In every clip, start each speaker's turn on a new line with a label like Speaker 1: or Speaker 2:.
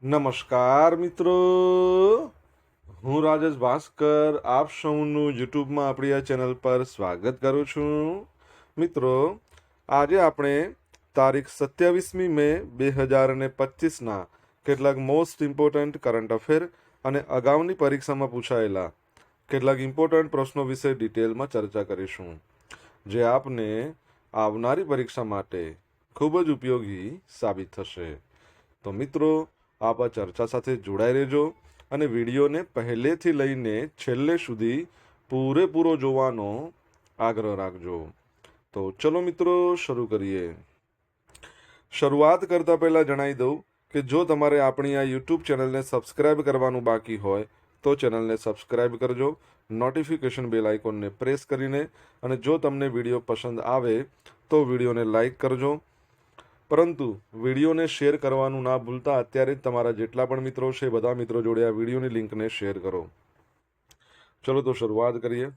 Speaker 1: નમસ્કાર મિત્રો, હું રાજેશ ભાસ્કર આપ સૌનું યુટ્યુબમાં આપણી આ ચેનલ પર સ્વાગત કરું છું. મિત્રો, આજે આપણે તારીખ 27મી મે 2025ના કેટલાક મોસ્ટ ઇમ્પોર્ટન્ટ કરંટ અફેર અને અગાઉની પરીક્ષામાં પૂછાયેલા કેટલાક ઇમ્પોર્ટન્ટ પ્રશ્નો વિશે ડિટેલમાં ચર્ચા કરીશું, જે આપને આવનારી પરીક્ષા માટે ખૂબ જ ઉપયોગી સાબિત થશે. તો મિત્રો, આપ આ ચર્ચા સાથે જોડાઈ રહેજો અને વિડીયોને પહેલેથી લઈને છેલ્લે સુધી પૂરેપૂરો જોવાનો આગ્રહ રાખજો. તો ચલો મિત્રો, શરૂ કરીએ. શરૂઆત કરતા પહેલા જણાવી દઉં કે જો તમારે આપણી આ યુટ્યુબ ચેનલને સબસ્ક્રાઇબ કરવાનું બાકી હોય તો ચેનલને સબસ્ક્રાઇબ કરજો, નોટિફિકેશન બેલ આઇકોનને પ્રેસ કરીને, અને જો તમને વિડીયો પસંદ આવે તો વિડીયોને લાઈક કરજો. પરંતુ વિડીયોને શેર કરવાનું ના ભૂલતા અત્યારે જ તમારા જેટલા પણ મિત્રો છે બધા મિત્રો જોડે આ વિડીયોની લિંકને શેર કરો. ચલો તો શરૂઆત કરીએ.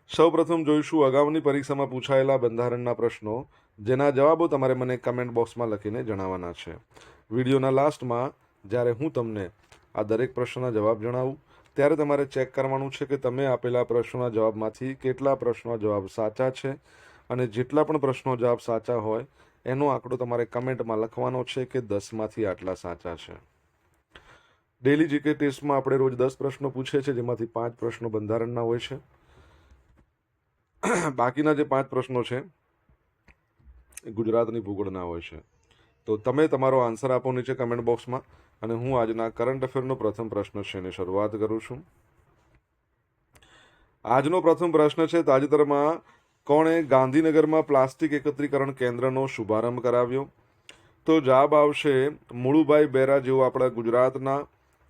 Speaker 1: સૌપ્રથમ જોઈશું અગાઉની પરીક્ષામાં પૂછાયેલા બંધારણના પ્રશ્નો, જેના જવાબો તમારે મને કમેન્ટ બોક્સમાં લખીને જણાવવાના છે. વિડીયોના લાસ્ટમાં જ્યારે હું તમને આ દરેક પ્રશ્નના જવાબ જણાવું ત્યારે તમારે ચેક કરવાનું છે કે તમે આપેલા પ્રશ્નોના જવાબમાંથી કેટલા પ્રશ્નોના જવાબ સાચા છે, અને જેટલા પણ પ્રશ્નો જવાબ સાચા હોય એનો આંકડો તમારે કમેન્ટમાં લખવાનો છે કે 10માંથી આટલા સાચા છે. ડેલી જીકે ટેસ્ટમાં આપણે રોજ 10 પ્રશ્નો પૂછે છે, જેમાંથી 5 પ્રશ્નો બંધારણના હોય છે. બાકીના જે 5 પ્રશ્નો છે એ ગુજરાતની ભૂગોળના હોય છે. તો તમે તમારો આન્સર આપો નીચે કમેન્ટ બોક્સમાં, અને હું આજના કરંટ અફેરનો પ્રથમ પ્રશ્ન છે એની શરૂઆત કરું છું. આજનો પ્રથમ પ્રશ્ન છે, તાજેતરમાં કોણે ગાંધીનગરમાં પ્લાસ્ટિક એકત્રીકરણ કેન્દ્રનો શુભારંભ કરાવ્યો? તો જવાબ આવશે મુળુભાઈ બેરા, જેઓ આપણા ગુજરાતના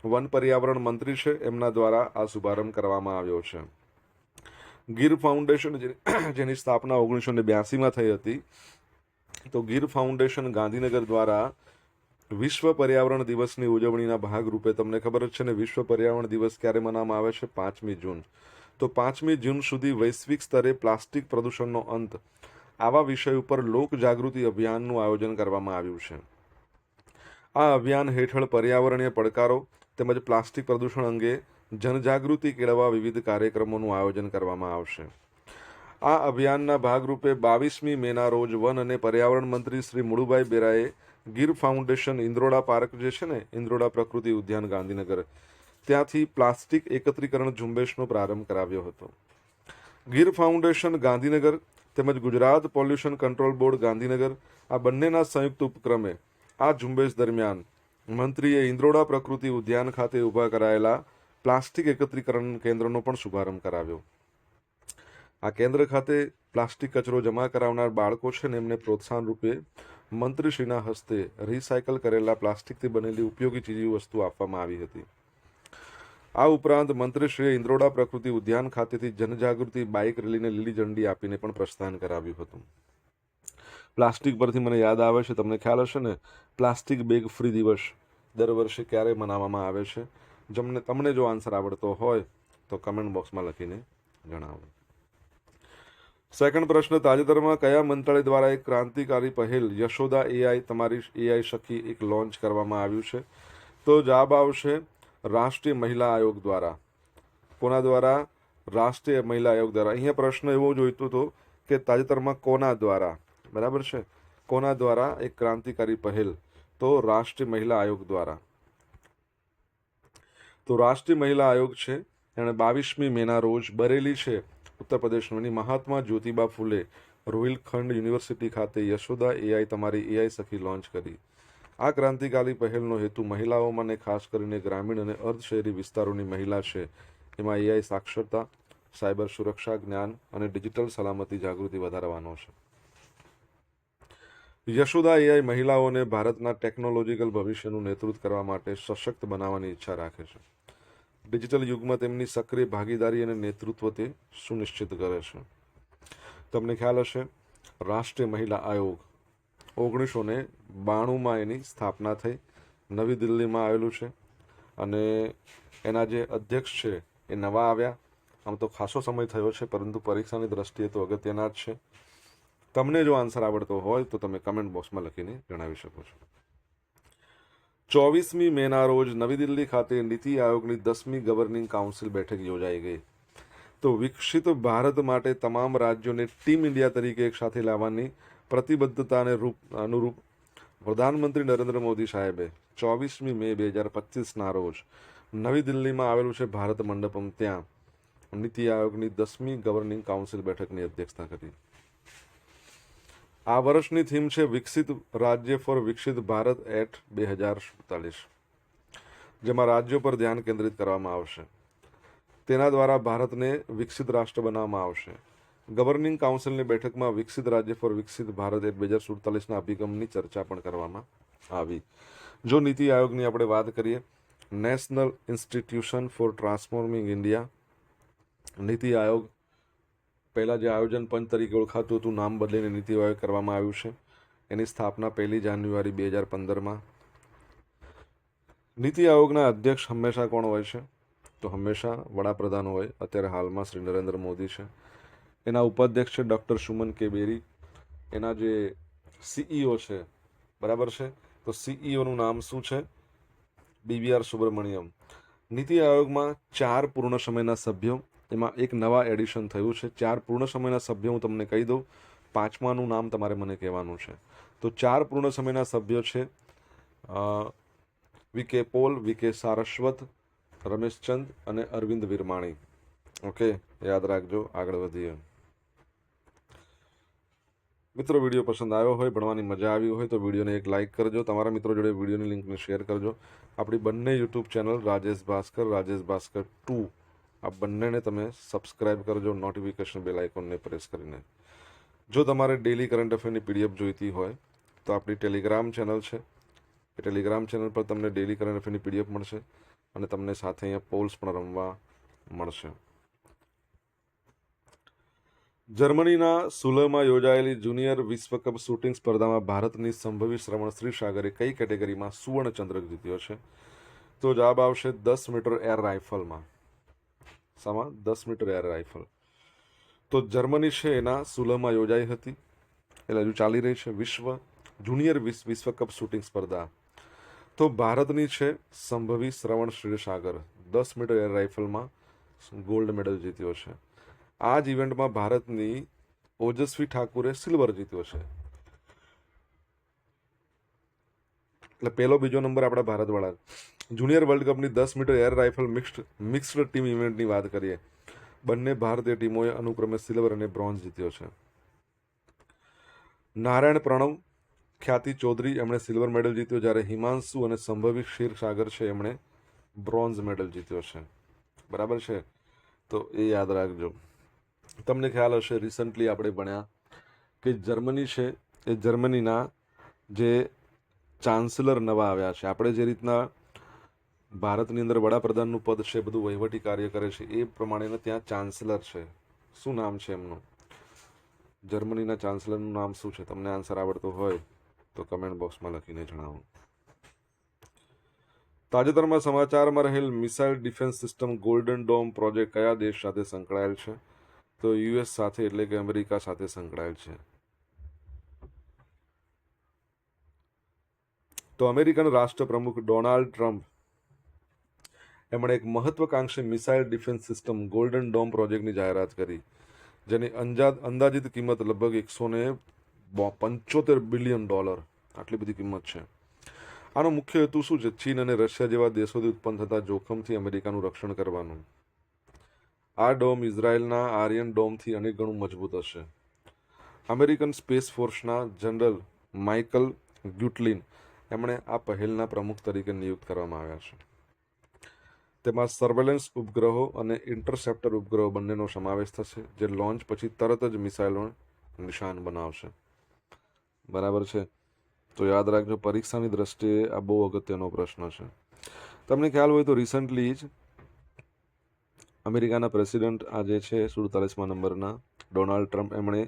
Speaker 1: વન પર્યાવરણ મંત્રી છે, એમના દ્વારા આ શુભારંભ કરવામાં આવ્યો છે. ગીર ફાઉન્ડેશન, જેની સ્થાપના 1982માં થઈ હતી, તો ગીર ફાઉન્ડેશન ગાંધીનગર દ્વારા વિશ્વ પર્યાવરણ દિવસની ઉજવણીના ભાગરૂપે, તમને ખબર જ છે ને વિશ્વ પર્યાવરણ દિવસ ક્યારે મનાવવામાં આવે છે? 5મી જૂન. તો 5મી જૂન સુધી વૈશ્વિક સ્તરે પ્લાસ્ટિક પ્રદૂષણનો અંત, આવા વિષય ઉપર લોક જાગૃતિ અભિયાનનું આયોજન કરવામાં આવ્યું છે. આ અભિયાન હેઠળ પર્યાવરણીય પડકારો તેમજ પ્લાસ્ટિક પ્રદૂષણ અંગે જનજાગૃતિ કેળવવા વિવિધ કાર્યક્રમોનું આયોજન કરવામાં આવશે. આ અભિયાનના ભાગરૂપે 22મી મેના રોજ વન અને પર્યાવરણ મંત્રી શ્રી મુળુભાઈ બેરાએ ગીર ફાઉન્ડેશન ઇન્દ્રોડા પાર્ક જે છે ને, ઇન્દ્રોડા પ્રકૃતિ ઉદ્યાન ગાંધીનગર, ત્યાંથી પ્લાસ્ટિક એકત્રીકરણ ઝુંબેશનો પ્રારંભ કરાવ્યો હતો. ગીર ફાઉન્ડેશન ગાંધીનગર તેમજ Gujarat pollution control board Gandhinagar, આ બંનેના સંયુક્ત ઉપક્રમે આ ઝુંબેશ દરમિયાન મંત્રીએ ઇન્દ્રોડા પ્રકૃતિ ઉદ્યાન ખાતે ઊભા કરાયેલા પ્લાસ્ટિક એકત્રીકરણ કેન્દ્રનો પણ શુભારંભ કરાવ્યો. આ કેન્દ્ર ખાતે પ્લાસ્ટિક કચરો જમા કરાવનાર બાળકો છે ને, એમને પ્રોત્સાહન રૂપે મંત્રીશ્રીના હસ્તે રિસાયકલ કરેલા પ્લાસ્ટિકથી બનેલી ઉપયોગી ચીજ વસ્તુ આપવામાં આવી હતી. આ ઉપરાંત મંત્રીશ્રીએ ઇન્દ્રોડા પ્રકૃતિ ઉદ્યાન ખાતેથી જનજાગૃતિ બાઇક રેલીને લીલી ઝંડી આપીને પણ પ્રસ્થાન કરાવ્યું હતું. પ્લાસ્ટિક પરથી મને યાદ આવે છે, તમને ખ્યાલ હશે ને, પ્લાસ્ટિક બેગ ફ્રી દિવસ દર વર્ષે ક્યારે મનાવવામાં આવે છે? તમને જો આન્સર આવડતો હોય તો કમેન્ટ બોક્સમાં લખીને જણાવો. સેકન્ડ પ્રશ્ન, તાજેતરમાં કયા મંત્રાલય દ્વારા એક ક્રાંતિકારી પહેલ યશોદા એઆઈ, તમારી એઆઈ સખી, એક લોન્ચ કરવામાં આવ્યું છે? તો જવાબ આવશે રાષ્ટ્રીય મહિલા આયોગ દ્વારા. કોના દ્વારા? રાષ્ટ્રીય મહિલા આયોગ દ્વારા. અહીંયા પ્રશ્ન એવો જોઈતો હતો કે તાજેતરમાં કોના દ્વારા, બરાબર છે, કોના દ્વારા એક ક્રાંતિકારી પહેલ? તો રાષ્ટ્રીય મહિલા આયોગ દ્વારા. તો રાષ્ટ્રીય મહિલા આયોગ છે, એણે 22મી મેના રોજ બરેલી છે, ઉત્તર પ્રદેશની મહાત્મા જ્યોતિબા ફૂલે રોહિલખંડ યુનિવર્સિટી ખાતે યશોદા એઆઈ, તમારી એઆઈ સખી લોન્ચ કરી. આ ક્રાંતિકારી પહેલનો હેતુ મહિલાઓમાં, અને ખાસ કરીને ગ્રામીણ અને અર્ધ શહેરી વિસ્તારોની મહિલા છે એમાં એઆઈ સાક્ષરતા, સાયબર સુરક્ષા, જ્ઞાન અને ડિજિટલ સલામતી જાગૃતિ વધારવાનો છે. યશોદા એઆઈ મહિલાઓને ભારતના ટેકનોલોજીકલ ભવિષ્યનું નેતૃત્વ કરવા માટે સશક્ત બનાવવાની ઈચ્છા રાખે છે. ડિજિટલ યુગમાં તેમની સક્રિય ભાગીદારી અને નેતૃત્વ તે સુનિશ્ચિત કરે છે. તમને ખ્યાલ હશે, રાષ્ટ્રીય મહિલા આયોગ 1992માં એની સ્થાપના થઈ, નવી દિલ્હીમાં આવેલું છે, અને એના જે અધ્યક્ષ છે એ નવા આવ્યા. આમ તો ખાસો સમય થયો છે, પરંતુ પરીક્ષાની દ્રષ્ટિએ તો અગત્યના જ છે. તમને જો આન્સર આવડતો હોય તો તમે કમેન્ટ બોક્સમાં લખીને જણાવી શકો છો. 24મી મેના રોજ નવી દિલ્હી ખાતે નીતિ આયોગની 10મી ગવર્નિંગ કાઉન્સિલ બેઠક યોજાઈ ગઈ. તો વિકસિત ભારત માટે તમામ રાજ્યોને ટીમ ઇન્ડિયા તરીકે એક સાથે લાવવાની પ્રતિબદ્ધતાને અનુરૂપ પ્રધાનમંત્રી નરેન્દ્ર મોદી સાહેબે 24મી મે 2025ના રોજ નવી દિલ્હીમાં આવેલું છે ભારત મંડપમ, ત્યાં નીતિ આયોગની 10મી ગવર્નિંગ કાઉન્સિલ બેઠકની અધ્યક્ષતા કરી. આ વર્ષની થીમ છે વિકસિત રાજ્ય ફોર વિકસિત ભારત એટ 2047, જેમાં રાજ્યો પર ધ્યાન કેન્દ્રિત કરવામાં આવશે. તેના દ્વારા ભારતને વિકસિત રાષ્ટ્ર બનાવવામાં આવશે. ગવર્નિંગ કાઉન્સિલની બેઠકમાં વિકસિત રાજ્ય ફોર વિકસિત ભારત એટ 2047ના અભિગમની ચર્ચા પણ કરવામાં આવી. જો નીતિ આયોગની આપણે વાત કરીએ, national institution for transforming India, NITI Aayog પહેલાં જે આયોજન પંચ તરીકે ઓળખાતું હતું, નામ બદલીને નીતિ આયોગ કરવામાં આવ્યું છે. એની સ્થાપના 1 જાન્યુઆરી 2015માં. નીતિ આયોગના અધ્યક્ષ હંમેશા કોણ હોય છે? તો હંમેશા વડાપ્રધાન હોય. અત્યારે હાલમાં શ્રી નરેન્દ્ર મોદી છે. એના ઉપાધ્યક્ષ છે ડૉક્ટર સુમન કે બેરી. એના જે સીઈઓ છે, બરાબર છે, તો સીઈઓનું નામ શું છે? BVR સુબ્રમણ્યમ. નીતિ આયોગમાં 4 પૂર્ણ સમયના સભ્યો, એમાં એક નવા એડિશન થયું છે. 4 પૂર્ણ સમયના સભ્યો હું તમને કહી દઉં, 5માનું નામ તમારે મને કહેવાનું છે. તો 4 પૂર્ણ સમયના સભ્યો છે VK પોલ, VK સારસ્વત, રમેશચંદ અને અરવિંદ વિરમાણી. ઓકે, યાદ રાખજો. આગળ વધીએ. મિત્રો, વિડીયો પસંદ આવ્યો હોય, ભણવાની મજા આવી હોય તો વિડીયોને એક લાઇક કરજો. તમારા મિત્રો જોડે વિડીયોની લિંકને શેર કરજો. આપણી બંને યુટ્યુબ ચેનલ રાજેશ ભાસ્કર 2 આ બંનેને તમે સબસ્ક્રાઇબ કરજો, નોટિફિકેશન બેલ આઇકોનને પ્રેસ કરીને. જો તમારે ડેલી કરંટ અફેરની PDF જોઈતી હોય તો આપણી ટેલિગ્રામ ચેનલ છે. એ ટેલિગ્રામ ચેનલ પર તમને ડેલી કરંટ અફેરની PDF મળશે અને તમને સાથે અહીંયા પોલ્સ પણ રમવા મળશે. જર્મનીના સુલમાં યોજાયેલી જુનિયર વિશ્વ કપ શૂટિંગ સ્પર્ધામાં ભારતની સંભવી શ્રવણ શ્રીસાગરે કઈ કેટેગરીમાં સુવર્ણ ચંદ્રક જીત્યો છે? તો જવાબ આવશે 10 મીટર એર રાઇફલમાં. 10 મીટર એર રાઇફલ. તો જર્મની છે એના સુલમાં યોજાઈ હતી, એટલે હજુ ચાલી રહી છે જુનિયર વિશ્વ કપ શૂટિંગ સ્પર્ધા. તો ભારતની છે સંભવી શ્રવણ ક્ષીરસાગર 10 મીટર એર રાઇફલમાં ગોલ્ડ મેડલ જીત્યો છે. આ જ ઇવેન્ટમાં ભારતની ઓજસ્વી ઠાકુરે સિલ્વર જીત્યો છે. એટલે પહેલો બીજો નંબર આપણા ભારતવાળા. જુનિયર વર્લ્ડ કપની 10 meter air rifle mixed team ઇવેન્ટની વાત કરીએ, બંને ભારતીય ટીમોએ અનુક્રમે સિલ્વર અને બ્રોન્ઝ જીત્યો છે. નારાયણ પ્રણવ, ખ્યાતિ ચૌધરી, એમણે સિલ્વર મેડલ જીત્યો, જ્યારે હિમાંશુ અને સંભવી ક્ષીરસાગર છે એમણે બ્રોન્ઝ મેડલ જીત્યો છે. બરાબર છે, તો એ યાદ રાખજો. તમને ખ્યાલ હશે, રિસન્ટલી આપણે ભણ્યા કે જર્મની છે એ જર્મનીના જે ચાન્સલર નવા આવ્યા છે. આપણે જે રીતના ભારતની અંદર વડાપ્રધાનનું પદ છે, બધું વહીવટી કાર્ય કરે છે, એ પ્રમાણેના ત્યાં ચાન્સલર છે. શું નામ છે એમનું? જર્મનીના ચાન્સલરનું નામ શું છે? તમને આન્સર આવડતો હોય તો કમેન્ટ બોક્સમાં લખીને જણાવો. તાજેતરમાં સમાચારમાં રહેલ missile defence system golden dome project કયા દેશ સાથે સંકળાયેલ છે? તો US સાથે, એટલે કે અમેરિકા સાથે સંકળાયેલ છે. તો અમેરિકન રાષ્ટ્રપ્રમુખ ડોનાલ્ડ ટ્રમ્પ એમણે એક મહત્વકાંક્ષી missile defence system golden dome પ્રોજેક્ટની જાહેરાત કરી, જેની અંદાજિત કિંમત લગભગ $175 બિલિયન. આટલી બધી કિંમત છે. આનો મુખ્ય હેતુ શું છે? ચીન અને રશિયા જેવા દેશોથી ઉત્પન્ન થતા જોખમથી અમેરિકાનું રક્ષણ કરવાનું. આ ડોમ ઇઝરાયલના આર્યન ડોમથી અનેક ગણું મજબૂત હશે. અમેરિકન સ્પેસ ફોર્સના જનરલ માઇકલ ગ્યુટલિન એમણે આ પહેલના પ્રમુખ તરીકે નિયુક્ત કરવામાં આવ્યા છે. તેમાં સર્વેલન્સ ઉપગ્રહો અને ઇન્ટરસેપ્ટર ઉપગ્રહો બંનેનો સમાવેશ થશે, જે લોન્ચ પછી તરત જ મિસાઇલોને નિશાન બનાવશે. બરાબર છે, તો યાદ રાખજો. પરીક્ષાની દ્રષ્ટિએ આ બહુ અગત્યનો પ્રશ્ન છે. તમને ખ્યાલ હોય તો રિસન્ટલી જ અમેરિકાના પ્રેસિડન્ટ આ જે છે 47મા નંબરના ડોનાલ્ડ ટ્રમ્પ, એમણે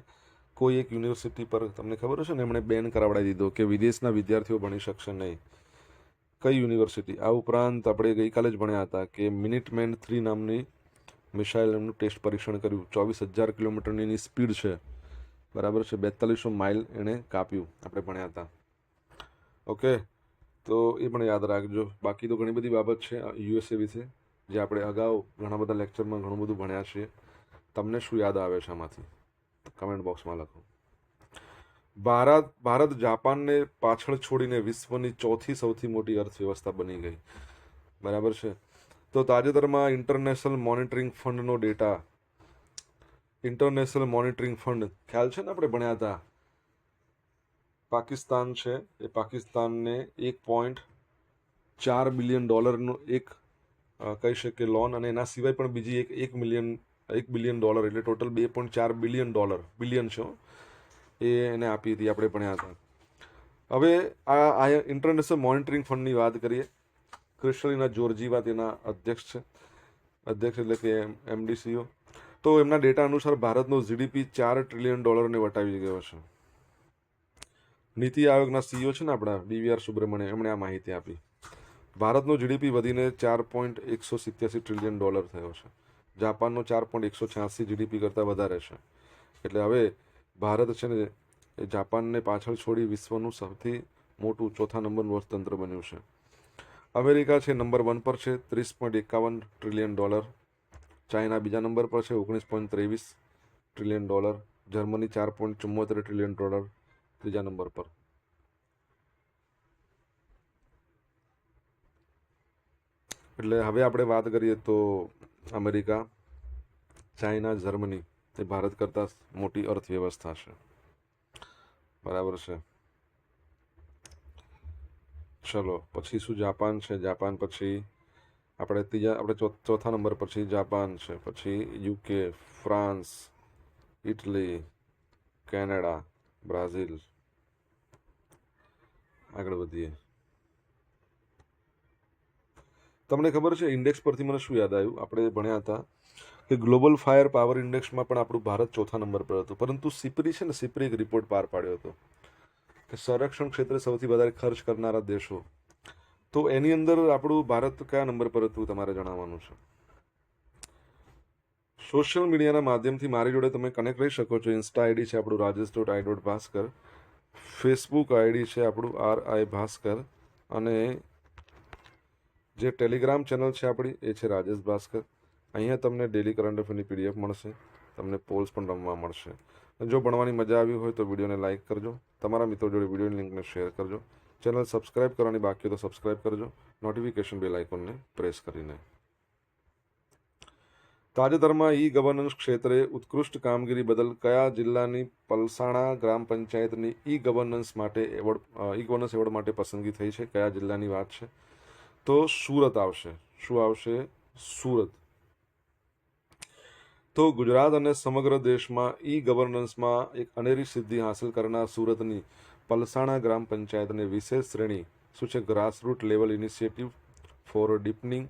Speaker 1: કોઈ એક યુનિવર્સિટી પર, તમને ખબર હશે ને, એમણે બેન કરાવડાવી દીધો કે વિદેશના વિદ્યાર્થીઓ ભણી શકશે નહીં. કઈ યુનિવર્સિટી? આ ઉપરાંત આપણે ગઈકાલે જ ભણ્યા હતા કે મિનિટમેન 3 નામની મિસાઇલનું ટેસ્ટ પરીક્ષણ કર્યું. 24,000 કિલોમીટરની એની સ્પીડ છે, બરાબર છે, 4200 માઇલ એણે કાપ્યું. આપણે ભણ્યા હતા. ઓકે, તો એ પણ યાદ રાખજો. બાકી તો ઘણી બધી બાબત છે યુએસએ વિશે જે આપણે અગાઉ ઘણા બધા લેક્ચરમાં ઘણું બધું ભણ્યા છીએ. તમને શું યાદ આવે છે આમાંથી કમેન્ટ બોક્સમાં લખો. ભારત જાપાનને પાછળ છોડીને વિશ્વની ચોથી સૌથી મોટી અર્થવ્યવસ્થા બની ગઈ. બરાબર છે. તો તાજેતરમાં ઇન્ટરનેશનલ મોનિટરિંગ ફંડનો ડેટા, ઇન્ટરનેશનલ મોનિટરિંગ ફંડ ખ્યાલ છે ને, આપણે ભણ્યા હતા. પાકિસ્તાન છે, એ પાકિસ્તાનને $1.4 બિલિયન એક કહી શકીએ લોન, અને એના સિવાય પણ બીજી $1 બિલિયન એટલે ટોટલ $2.4 બિલિયન છે એ એને આપી હતી, આપણે ભણ્યા હતા. હવે આ ઇન્ટરનેશનલ મોનિટરિંગ ફંડની વાત કરીએ. ક્રિસ્ટલિના જોર્જીવા તેના અધ્યક્ષ છે, અધ્યક્ષ એટલે કે એમડીસીઓ. તો એમના ડેટા અનુસાર ભારતનો જીડીપી $4 ટ્રિલિયન વટાવી ગયો છે. નીતિ આયોગના સીઈઓ છે ને આપણા BVR સુબ્રમણ્યમ, એમણે આ માહિતી આપી. ભારતનો જીડીપી વધીને $4.187 ટ્રિલિયન થયો છે. જાપાનનો 4.186 જીડીપી કરતાં વધારે છે. એટલે હવે ભારત છે ને એ જાપાનને પાછળ છોડી વિશ્વનું સૌથી મોટું ચોથા નંબરનું અર્થતંત્ર બન્યું છે. અમેરિકા છે નંબર 1 પર છે, $30.51 ટ્રિલિયન. ચાઇના બીજા નંબર પર છે, $19.23 ટ્રિલિયન. જર્મની $4.74 ટ્રિલિયન ત્રીજા નંબર પર. એટલે હવે આપણે વાત કરીએ તો અમેરિકા, ચાઇના, જર્મની એ ભારત કરતાં મોટી અર્થવ્યવસ્થા છે. બરાબર છે. ચલો પછી શું, જાપાન છે. જાપાન પછી આપણે ચોથા નંબર પર છે જાપાન છે. પછી UK, France, Italy, Canada, Brazil. આગળ વધીએ. તમને ખબર છે ઇન્ડેક્સ પરથી મને શું યાદ આવ્યું, આપણે ભણ્યા હતા કે ગ્લોબલ ફાયર પાવર ઇન્ડેક્સમાં પણ આપણું ભારત ચોથા નંબર પર હતું. પરંતુ સિપરી છે ને, સિપરી એક રિપોર્ટ પાર પાડ્યો હતો કે સંરક્ષણ ક્ષેત્રે સૌથી વધારે ખર્ચ કરનારા દેશો. તો એની અંદર આપણું ભારત કયા નંબર પર હતું તમારે જણાવવાનું છે. સોશિયલ મીડિયાના માધ્યમથી મારી જોડે તમે કનેક્ટ રહી શકો છો. ઇન્સ્ટા આઈડી છે આપણું rajesh.i.bhaskar, ફેસબુક આઈડી છે આપણું RI ભાસ્કર, અને જે ટેલિગ્રામ ચેનલ છે આપણી એ છે રાજેશ ભાસ્કર. અહીંયા તમને ડેલી કરંટ અફેરની PDF મળશે, તમને પોલ્સ પણ રમવા મળશે. જો ભણવાની મજા આવી હોય તો વિડીયોને લાઇક કરજો, તમારા મિત્રો જોડે વિડીયોની લિંકને શેર કરજો. ચેનલ સબસ્ક્રાઇબ કરવાની બાકી હોય તો સબસ્ક્રાઇબ કરજો, નોટિફિકેશન બેલ આઇકોનને પ્રેસ કરીને. તાજેતરમાં ગવર્નન્સ ક્ષેત્રે ઉત્કૃષ્ટ કામગીરી બદલ કયા જિલ્લાની પલસાણા ગ્રામ પંચાયતની ગવર્નન્સ એવોર્ડ માટે પસંદગી થઈ છે? કયા જિલ્લાની વાત છે? તો સુરત આવશે. શું આવશે? સુરત. તો ગુજરાત અને સમગ્ર દેશમાં ગવર્નન્સમાં એક અનેરી સિદ્ધિ હાંસલ કરનાર સુરતની પલસાણા ગ્રામ પંચાયતને વિશેષ શ્રેણી શું છે? Grassroot level initiative four deepening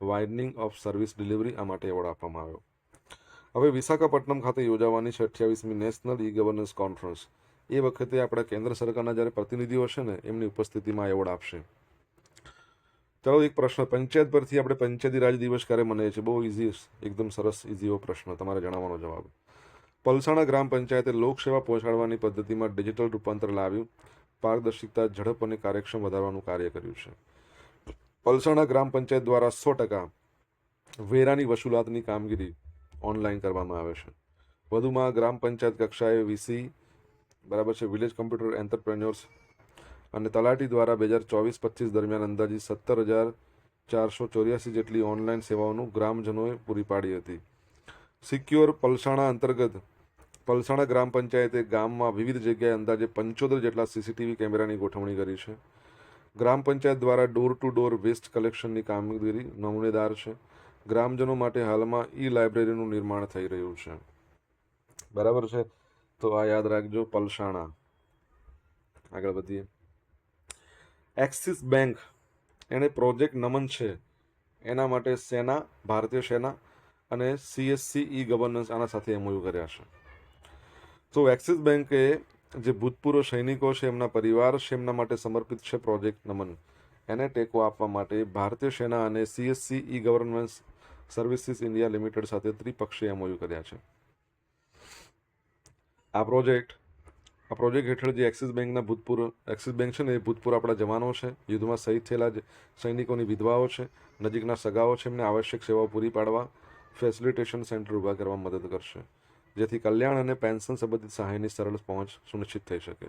Speaker 1: widening of service delivery, આ માટે એવોર્ડ આપવામાં આવ્યો. હવે વિશાખાપટ્ટનમ ખાતે યોજાવાની છે 28મી નેશનલ ગવર્નન્સ કોન્ફરન્સ. એ વખતે આપણા કેન્દ્ર સરકારના જ્યારે પ્રતિનિધિઓ હશે ને એમની ઉપસ્થિતિમાં એવોર્ડ આપશે. ચાલો એક પ્રશ્ન પંચાયત પરથી, આપણે પંચાયતી રાજ દિવસ ક્યારે મનાવીએ છીએ? બહુ ઇઝી, એકદમ સરસ ઇઝી એવો પ્રશ્ન, તમારે જણાવવાનો જવાબ. પલસાણા ગ્રામ પંચાયતે લોકસેવા પહોંચાડવાની પદ્ધતિમાં ડિજિટલ રૂપાંતર લાવ્યું, પારદર્શિતા, ઝડપ અને કાર્યક્ષમ વધારવાનું કાર્ય કર્યું છે. પલસાણા ગ્રામ પંચાયત દ્વારા 100% વેરાની વસૂલાતની કામગીરી ઓનલાઈન કરવામાં આવે છે. વધુમાં ગ્રામ પંચાયત કક્ષાએ VC, બરાબર છે, વિલેજ કમ્પ્યુટર એન્ટરપ્રેન્યોર્સ અને તલાટી દ્વારા 2024-25 દરમિયાન અંદાજિત 17,484 જેટલી ઓનલાઈન સેવાઓનું ગ્રામજનોએ પૂરી પાડી હતી. સિક્યોર પલસાણા અંતર્ગત પલસાણા ગ્રામ પંચાયતે ગામમાં વિવિધ જગ્યાએ અંદાજે 75 જેટલા CCTV કેમેરાની ગોઠવણી કરી છે. ગ્રામ પંચાયત દ્વારા ડોર ટુ ડોર વેસ્ટ કલેક્શનની કામગીરી નમૂનેદાર છે. ગ્રામજનો માટે હાલમાં લાઇબ્રેરીનું નિર્માણ થઈ રહ્યું છે. બરાબર છે. તો આ યાદ રાખજો, પલસાણા. આગળ વધીએ. એક્સિસ બેંક એને પ્રોજેક્ટ નમન છે એના માટે સેના, ભારતીય સેના અને CSC ગવર્નન્સ આના સાથે MOU કર્યા છે. તો એક્સિસ બેંકે જે ભૂતપૂર્વ સૈનિકો છે એમના પરિવાર છે એમના માટે સમર્પિત છે પ્રોજેક્ટ નમન. એને ટેકો આપવા માટે ભારતીય સેના અને CSC governance services India limited સાથે ત્રિપક્ષીય MOU કર્યા છે. આ પ્રોજેક્ટ આ પ્રોજેક્ટ હેઠળ જે એક્સિસ બેંકના ભૂતપૂર્વ એક્સિસ બેંક છે ને એ ભૂતપૂર્વ આપણા જવાનો છે, યુદ્ધમાં શહીદ થયેલા સૈનિકોની વિધવાઓ છે, નજીકના સગાઓ છે, એમને આવશ્યક સેવાઓ પૂરી પાડવા ફેસિલિટેશન સેન્ટર ઊભા કરવામાં મદદ કરશે, જેથી કલ્યાણ અને પેન્શન સંબંધિત સહાયની સરળ પહોંચ સુનિશ્ચિત થઈ શકે.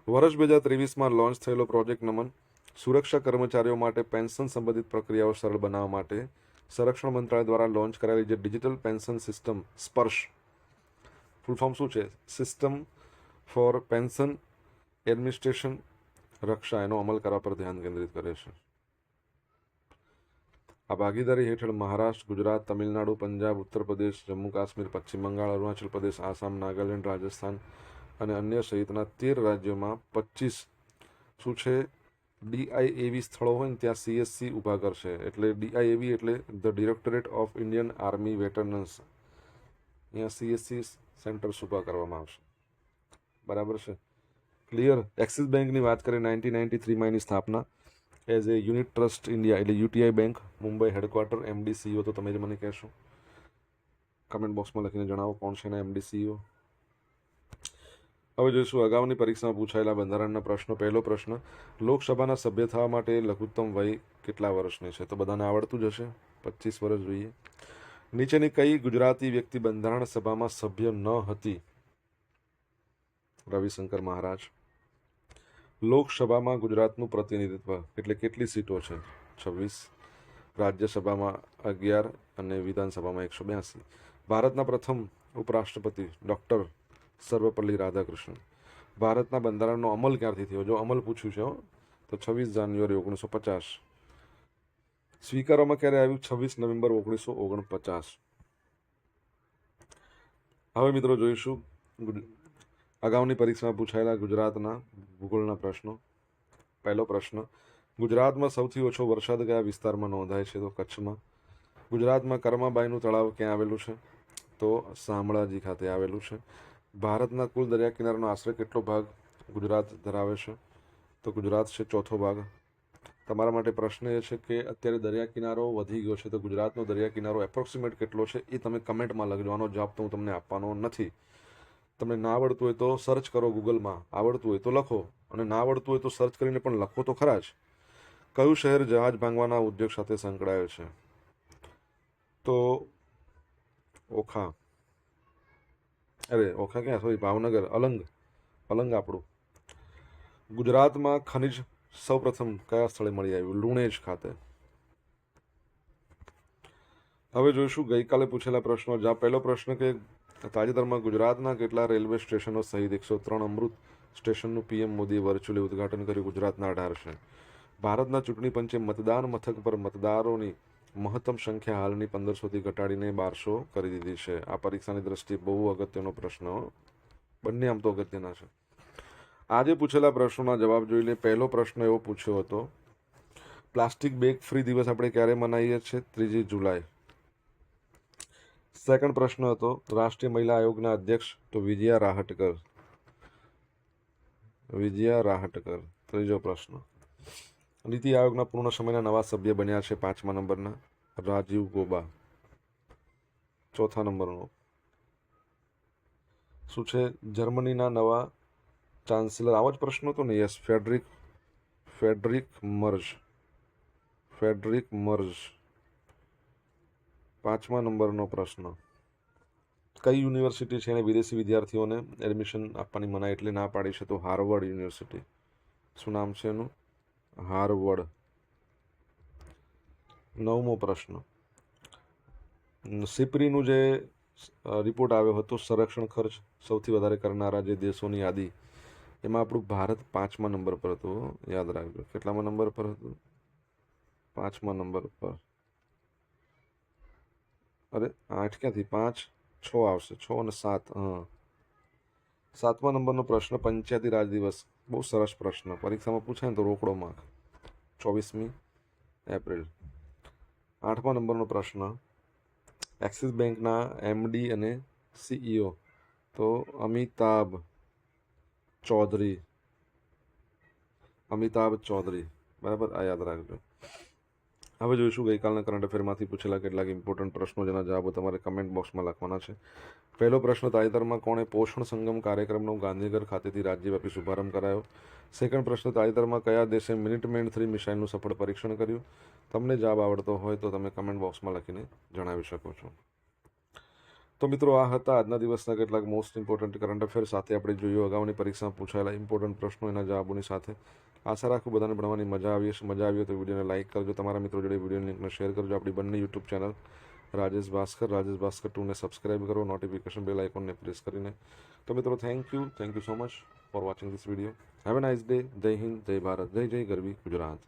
Speaker 1: વર્ષ 2023માં લોન્ચ થયેલો પ્રોજેક્ટ નમન સુરક્ષા કર્મચારીઓ માટે પેન્શન સંબંધિત પ્રક્રિયાઓ સરળ બનાવવા માટે સંરક્ષણ મંત્રાલય દ્વારા લોન્ચ કરાયેલી જે ડિજિટલ પેન્શન સિસ્ટમ સ્પર્શ, ફૂલ ફોર્મ શું છે? સિસ્ટમ ફોર પેન્શન એડમિનિસ્ટ્રેશન રક્ષા, એનો અમલ કરવા પર ધ્યાન કેન્દ્રિત કરે છે. આ ભાગીદારી હેઠળ મહારાષ્ટ્ર, ગુજરાત, તમિલનાડુ, પંજાબ, ઉત્તર પ્રદેશ, જમ્મુ કાશ્મીર, પશ્ચિમ બંગાળ, અરુણાચલ પ્રદેશ, આસામ, નાગાલેન્ડ, રાજસ્થાન અને અન્ય સહિતના 13 રાજ્યોમાં 25 શું છે ડીઆઈએવી સ્થળો હોય ને ત્યાં સીએસસી ઊભા કરશે. એટલે ડીઆઈએવી એટલે the directorate of Indian army veterans, અહીંયા સીએસસી સેન્ટર્સ ઊભા કરવામાં આવશે. બરાબર છે, ક્લિયર. એક્સિસ બેંકની વાત કરીએ 1993માં એની સ્થાપના as a unit trust India એટલે UTI bank, Mumbai headquarters. MD CEO તો તમે જ મને કહેશો, કમેન્ટ બોક્સમાં લખીને જણાવો કોણ છે એના એમડી સીઈઓ. હવે જોઈશું અગાઉની પરીક્ષામાં પૂછાયેલા બંધારણના પ્રશ્નો. પહેલો પ્રશ્ન, લોકસભાના સભ્ય થવા માટે લઘુત્તમ વય કેટલા વર્ષની છે? તો બધાને આવડતું જ હશે, 25 વર્ષ જોઈએ. નીચેની કઈ ગુજરાતી વ્યક્તિ બંધારણ સભામાં સભ્ય ન હતી? રવિશંકર મહારાજ. લોકસભામાં ગુજરાતનું પ્રતિનિધિત્વ એટલે કેટલી સીટો છે? 26. રાજ્યસભામાં 11 અને વિધાનસભામાં 182. ભારતના પ્રથમ ઉપરાષ્ટ્રપતિ ડૉક્ટર સર્વપલ્લી રાધાકૃષ્ણન. ભારતના બંધારણનો અમલ ક્યારથી થયો? જો અમલ પૂછ્યું છે તો 26 જાન્યુઆરી 1950. સ્વીકારવામાં ક્યારે આવ્યું? 26 નવેમ્બર 1949. હવે મિત્રો જોઈશું અગાઉની પરીક્ષામાં પૂછાયેલા ગુજરાતના ભૂગોળના પ્રશ્નો. પહેલો પ્રશ્ન, ગુજરાતમાં સૌથી ઓછો વરસાદ કયા વિસ્તારમાં નોંધાય છે? તો કચ્છમાં. ગુજરાતમાં કર્માબાઈનું તળાવ ક્યાં આવેલું છે? તો શામળાજી ખાતે આવેલું છે. ભારતના કુલ દરિયા કિનારાનો આશરે કેટલો ભાગ ગુજરાત ધરાવે છે? તો ગુજરાત છે ચોથો ભાગ. તમારા માટે પ્રશ્ન એ છે કે અત્યારે દરિયા કિનારો વધી ગયો છે, તો ગુજરાતનો દરિયા કિનારો એપ્રોક્સિમેટ કેટલો છે એ તમે કમેન્ટમાં લખજો. આનો જવાબ તો હું તમને આપવાનો નથી. તમને ના આવડતું હોય તો સર્ચ કરો ગૂગલમાં, આવડતું હોય તો લખો, અને ના આવડતું હોય તો સર્ચ કરીને પણ લખો તો ખરા જ. કયું શહેર જહાજ ભાંગવાના ઉદ્યોગ સાથે સંકળાયેલ છે? તો ઓખા, ઓખા ક્યાં, સોરી ભાવનગર, અલંગ આપણું. ગુજરાતમાં ખનિજ સૌપ્રથમ કયા સ્થળે મળી આવ્યું? લુણેજ ખાતે. હવે જોઈશું ગઈકાલે પૂછેલા પ્રશ્નો. જ્યાં પહેલો પ્રશ્ન કે તાજેતરમાં ગુજરાતના કેટલા રેલવે સ્ટેશનો સહિત 103 અમૃત સ્ટેશનનું પીએમ મોદીએ વર્ચ્યુઅલી ઉદ્ઘાટન કર્યું? ગુજરાતના 18 છે. ભારતના ચૂંટણી પંચે મતદાન મથક પર મતદારોની મહત્તમ સંખ્યા હાલની 1500થી ઘટાડીને 1200 કરી દીધી છે. આ પરીક્ષાની દ્રષ્ટિએ બહુ અગત્યનો પ્રશ્ન, બંને આમ તો અગત્યના છે. આજે પૂછેલા પ્રશ્નોના જવાબ જોઈ લે. પહેલો પ્રશ્ન એવો પૂછ્યો હતો, પ્લાસ્ટિક બેગ ફ્રી દિવસ આપણે ક્યારે મનાવીએ છીએ? 3 જુલાઈ. સેકન્ડ પ્રશ્ન હતો, રાષ્ટ્રીય મહિલા આયોગના અધ્યક્ષ? તો વિજયા રાહટકર. ત્રીજો પ્રશ્ન, નીતિ આયોગના પૂર્ણ સમયના નવા સભ્ય બન્યા છે 5મા નંબરના રાજીવ ગોબા. ચોથા નંબરનો શું છે? જર્મનીના નવા ચાન્સેલર. આવો જ પ્રશ્ન હતો ને? Yes, Frederick merge. 5મા નંબરનો પ્રશ્ન, કઈ યુનિવર્સિટી છે એને વિદેશી વિદ્યાર્થીઓને એડમિશન આપવાની મનાઈ એટલે ના પાડી છે? તો હાર્વર્ડ યુનિવર્સિટી. શું નામ છે એનું? હાર્વર્ડ. 9મો પ્રશ્ન, સિપ્રીનું જે રિપોર્ટ આવ્યો હતો સંરક્ષણ ખર્ચ સૌથી વધારે કરનારા જે દેશોની યાદી, એમાં આપણું ભારત 5મા નંબર પર હતું. યાદ રાખજો. કેટલામા નંબર પર હતું? 5મા નંબર પર. 8 ક્યાંથી? 5, 6 આવશે. 6 અને 7. હા, 7મા નંબરનો પ્રશ્ન, પંચાયતી રાજ દિવસ. બહુ સરસ પ્રશ્ન, પરીક્ષામાં પૂછાય ને તો રોકડો માર્ક. 24મી એપ્રિલ. 8મા નંબરનો પ્રશ્ન, એક્સિસ બેંકના એમડી અને સીઈઓ? તો અમિતાભ ચૌધરી. બરાબર, આ યાદ રાખજો. હવે જોઈશું ગઈકાલના કરંટ અફેરમાંથી પૂછેલા કેટલાક ઇમ્પોર્ટન્ટ પ્રશ્નો જેના જવાબો તમારે કમેન્ટ બોક્સમાં લખવાના છે. પહેલો પ્રશ્ન, તાજેતરમાં કોણે પોષણ સંગમ કાર્યક્રમનો ગાંધીનગર ખાતેથી રાજ્યવ્યાપી શુભારંભ કરાયો? સેકન્ડ પ્રશ્ન, તાજેતરમાં કયા દેશે મિનિટમેન-3 મિસાઇલનું સફળ પરીક્ષણ કર્યું? તમને જવાબ આવડતો હોય તો તમે કમેન્ટ બોક્સમાં લખીને જણાવી શકો છો. તો મિત્રો, આ હતા આજના દિવસના કેટલાક મોસ્ટ ઇમ્પોર્ટન્ટ કરંટ અફેર. સાથે આપણે જોયું અગાઉની પરીક્ષામાં પૂછાયેલા ઇમ્પોર્ટન્ટ પ્રશ્નો, એના જવાબોની સાથે. આશા રાખું બધાને ભણવાની મજા આવી હશે. મજા આવી હોય તો વિડીયોને લાઇક કરજો, તમારા મિત્રો જોડે વિડીયોની લિંકને શેર કરજો. આપણી બંને યુટ્યુબ ચેનલ રાજેશ ભાસ્કર 2ને સબસ્ક્રાઇબ કરો, નોટિફિકેશન બેલ આઇકોનને પ્રેસ કરીને. તો મિત્રો, thank you so much for watching this video. Have a nice day. જય હિન્દ, જય ભારત, જય જય ગરવી ગુજરાત.